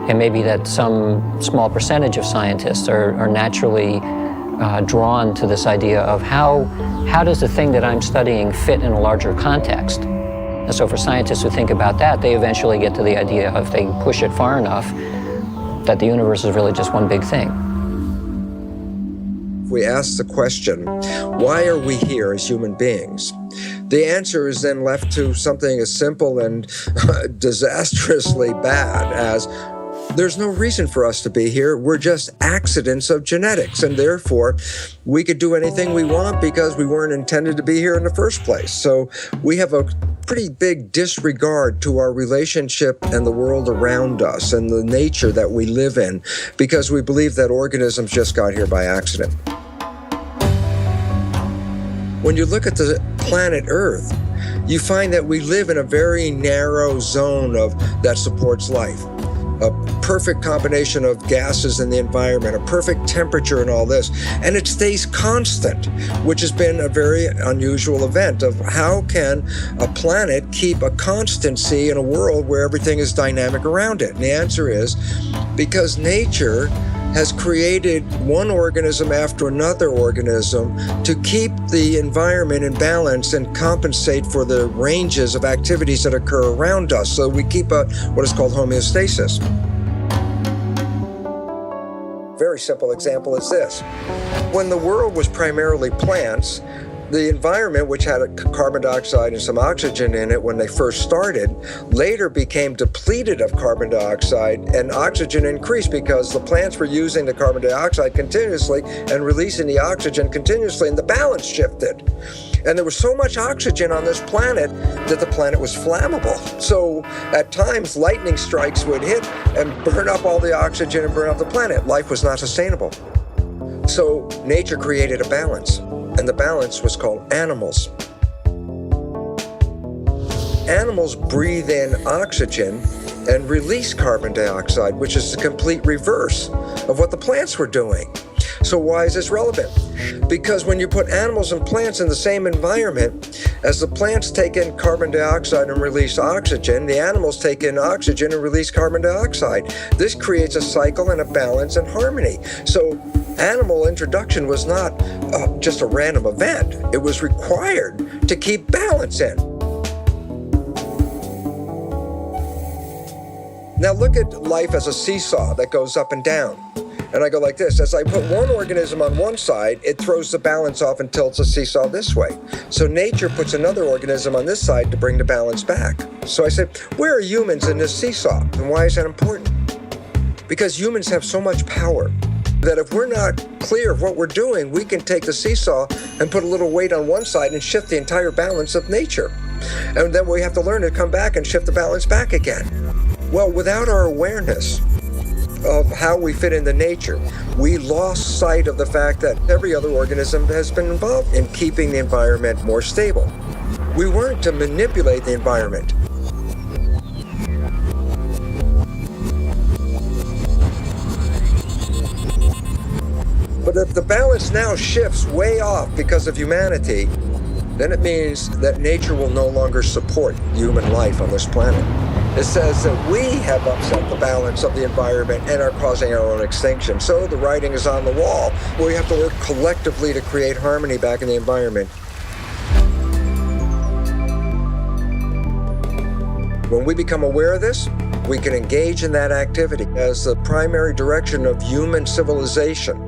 And maybe that some small percentage of scientists are naturally drawn to this idea of how does the thing that I'm studying fit in a larger context? And so for scientists who think about that, they eventually get to the idea of, if they push it far enough, that the universe is really just one big thing. We ask the question, why are we here as human beings? The answer is then left to something as simple and disastrously bad as, there's no reason for us to be here. We're just accidents of genetics, and therefore we could do anything we want because we weren't intended to be here in the first place. So we have a pretty big disregard to our relationship and the world around us and the nature that we live in, because we believe that organisms just got here by accident. When you look at the planet Earth, you find that we live in a very narrow zone that supports life. A perfect combination of gases in the environment, a perfect temperature and all this, and it stays constant, which has been a very unusual event of how can a planet keep a constancy in a world where everything is dynamic around it? And the answer is because nature has created one organism after another organism to keep the environment in balance and compensate for the ranges of activities that occur around us. So we keep what is called homeostasis. Very simple example is this. When the world was primarily plants, the environment, which had carbon dioxide and some oxygen in it when they first started, later became depleted of carbon dioxide, and oxygen increased because the plants were using the carbon dioxide continuously and releasing the oxygen continuously, and the balance shifted. And there was so much oxygen on this planet that the planet was flammable. So at times, lightning strikes would hit and burn up all the oxygen and burn up the planet. Life was not sustainable. So nature created a balance. And the balance was called animals. Animals breathe in oxygen and release carbon dioxide, which is the complete reverse of what the plants were doing. So why is this relevant? Because when you put animals and plants in the same environment, as the plants take in carbon dioxide and release oxygen, the animals take in oxygen and release carbon dioxide. This creates a cycle and a balance and harmony. So animal introduction was not just a random event. It was required to keep balance in. Now look at life as a seesaw that goes up and down. And I go like this. As I put one organism on one side, it throws the balance off and tilts the seesaw this way. So nature puts another organism on this side to bring the balance back. So I said, where are humans in this seesaw? And why is that important? Because humans have so much power that if we're not clear of what we're doing, we can take the seesaw and put a little weight on one side and shift the entire balance of nature. And then we have to learn to come back and shift the balance back again. Well, without our awareness of how we fit into nature, we lost sight of the fact that every other organism has been involved in keeping the environment more stable. We weren't to manipulate the environment. But if the balance now shifts way off because of humanity, then it means that nature will no longer support human life on this planet. It says that we have upset the balance of the environment and are causing our own extinction. So the writing is on the wall. We have to work collectively to create harmony back in the environment. When we become aware of this, we can engage in that activity as the primary direction of human civilization.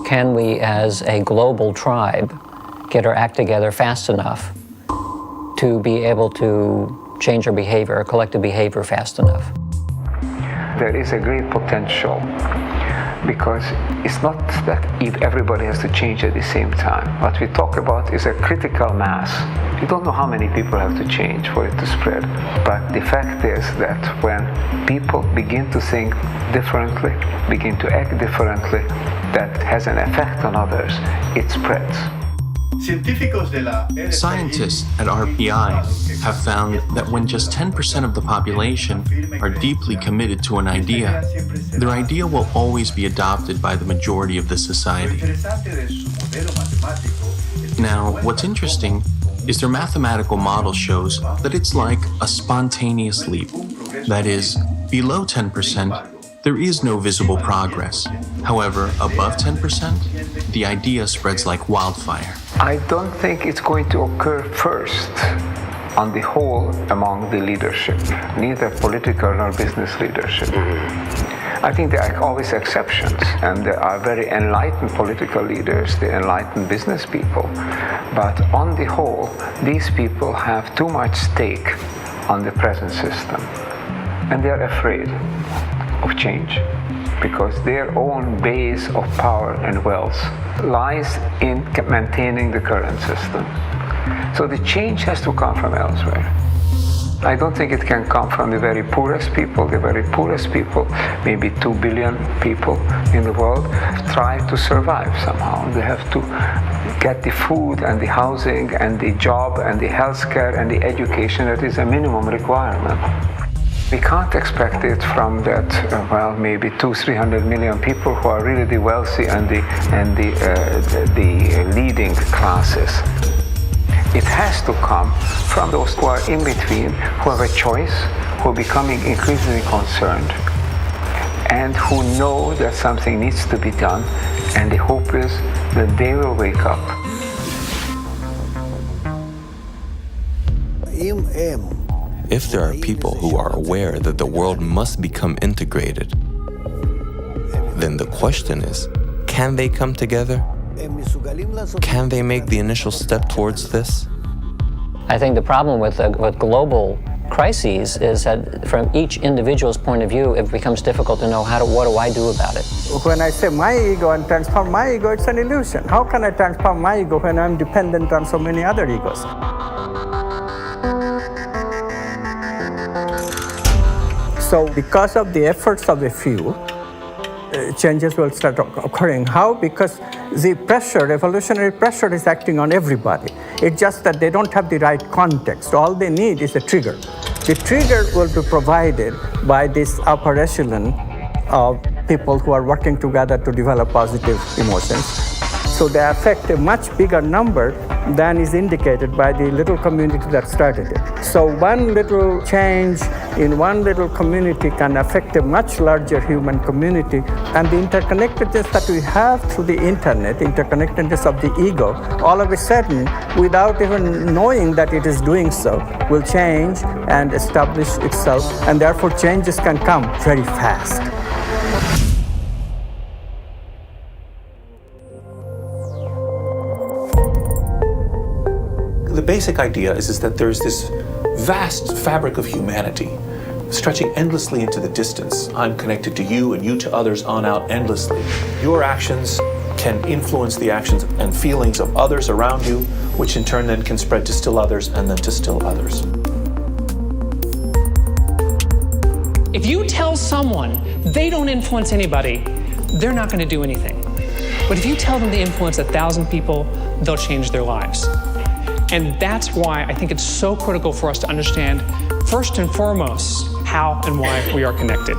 can we, as a global tribe, get our act together fast enough to be able to change our behavior, our collective behavior fast enough? There is a great potential, because it's not that if everybody has to change at the same time. What we talk about is a critical mass. You don't know how many people have to change for it to spread. But the fact is that when people begin to think differently, begin to act differently, that has an effect on others, it spreads. Scientists at RPI have found that when just 10% of the population are deeply committed to an idea, their idea will always be adopted by the majority of the society. Now, what's interesting is their mathematical model shows that it's like a spontaneous leap. That is, below 10%, there is no visible progress. However, above 10%, the idea spreads like wildfire. I don't think it's going to occur first on the whole among the leadership, neither political nor business leadership. I think there are always exceptions, and there are very enlightened political leaders, the enlightened business people. But on the whole, these people have too much stake on the present system, and they are afraid of change, because their own base of power and wealth lies in maintaining the current system. So the change has to come from elsewhere. I don't think it can come from the very poorest people. The very poorest people, maybe 2 billion people in the world, try to survive somehow. They have to get the food and the housing and the job and the healthcare and the education that is a minimum requirement. We can't expect it from that, maybe 200-300 million people who are really the wealthy and the leading classes. It has to come from those who are in between, who have a choice, who are becoming increasingly concerned, and who know that something needs to be done, and the hope is that they will wake up. If there are people who are aware that the world must become integrated, then the question is, can they come together? Can they make the initial step towards this? I think the problem with global crises is that from each individual's point of view, it becomes difficult to know what do I do about it. When I say my ego and transform my ego, it's an illusion. How can I transform my ego when I'm dependent on so many other egos? So because of the efforts of a few, changes will start occurring. How? Because the pressure, evolutionary pressure, is acting on everybody. It's just that they don't have the right context. All they need is a trigger. The trigger will be provided by this upper echelon of people who are working together to develop positive emotions. So they affect a much bigger number than is indicated by the little community that started it. So one little change in one little community can affect a much larger human community. And the interconnectedness that we have through the internet, interconnectedness of the ego, all of a sudden, without even knowing that it is doing so, will change and establish itself. And therefore changes can come very fast. The basic idea is that there's this vast fabric of humanity stretching endlessly into the distance. I'm connected to you and you to others on out endlessly. Your actions can influence the actions and feelings of others around you, which in turn then can spread to still others and then to still others. If you tell someone they don't influence anybody, they're not going to do anything. But if you tell them they influence 1,000 people, they'll change their lives. And that's why I think it's so critical for us to understand, first and foremost, how and why we are connected.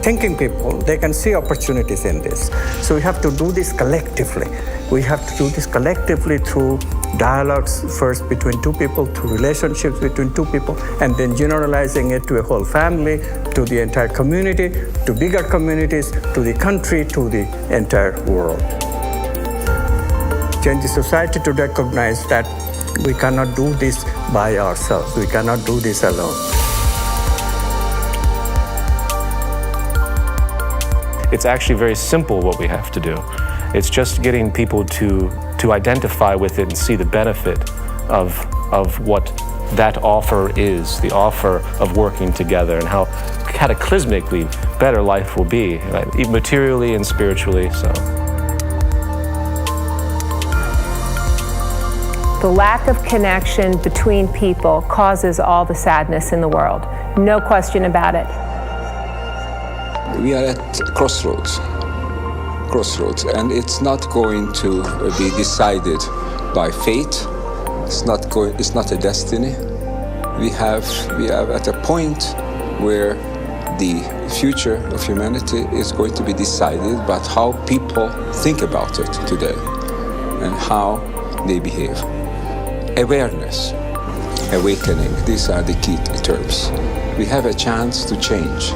Thinking people, they can see opportunities in this. So we have to do this collectively. We have to do this collectively through dialogues, first between two people, through relationships between two people, and then generalizing it to a whole family, to the entire community, to bigger communities, to the country, to the entire world. Change the society to recognize that we cannot do this by ourselves. We cannot do this alone. it's actually very simple what we have to do. It's just getting people to identify with it and see the benefit of what that offer is, the offer of working together, and how cataclysmically better life will be, right? Materially and spiritually. So. The lack of connection between people causes all the sadness in the world. No question about it. We are at crossroads, and it's not going to be decided by fate. It's not a destiny. We are at a point where the future of humanity is going to be decided by how people think about it today and how they behave. Awareness, awakening, these are the key terms. We have a chance to change.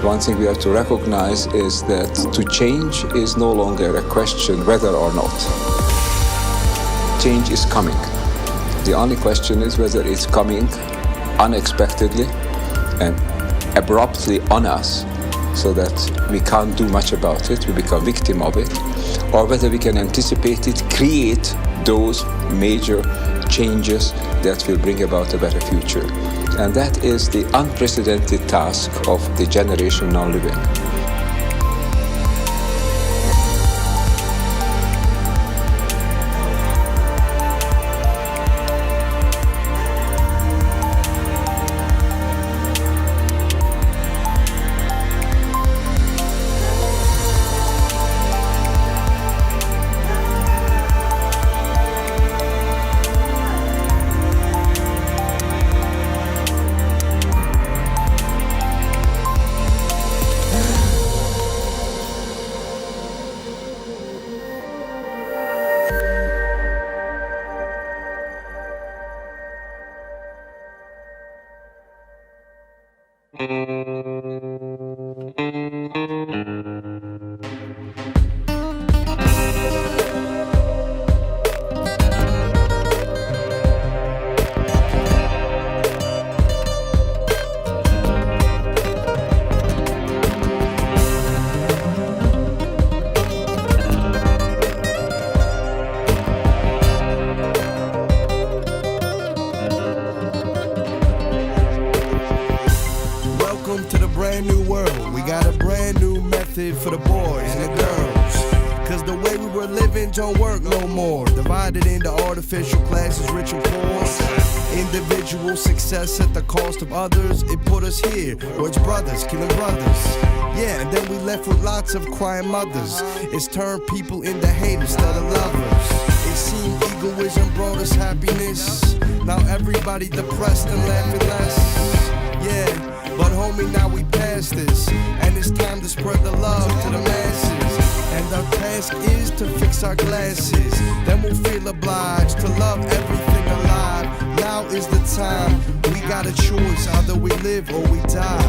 One thing we have to recognize is that to change is no longer a question whether or not. Change is coming. The only question is whether it's coming unexpectedly and abruptly on us so that we can't do much about it, we become victim of it, or whether we can anticipate it, create those major changes that will bring about a better future. And that is the unprecedented task of the generation now living. For the boys and the girls, cause the way we were living don't work no more. Divided into artificial classes, rich and poor. Individual success at the cost of others, it put us here, where it's brothers killing brothers. Yeah, and then we left with lots of crying mothers. It's turned people into haters instead of lovers. It seemed egoism brought us happiness. Now everybody depressed and laughing less. Yeah. But homie, now we past this, and it's time to spread the love to the masses. And our task is to fix our glasses, then we'll feel obliged to love everything alive. Now is the time, we got a choice, either we live or we die.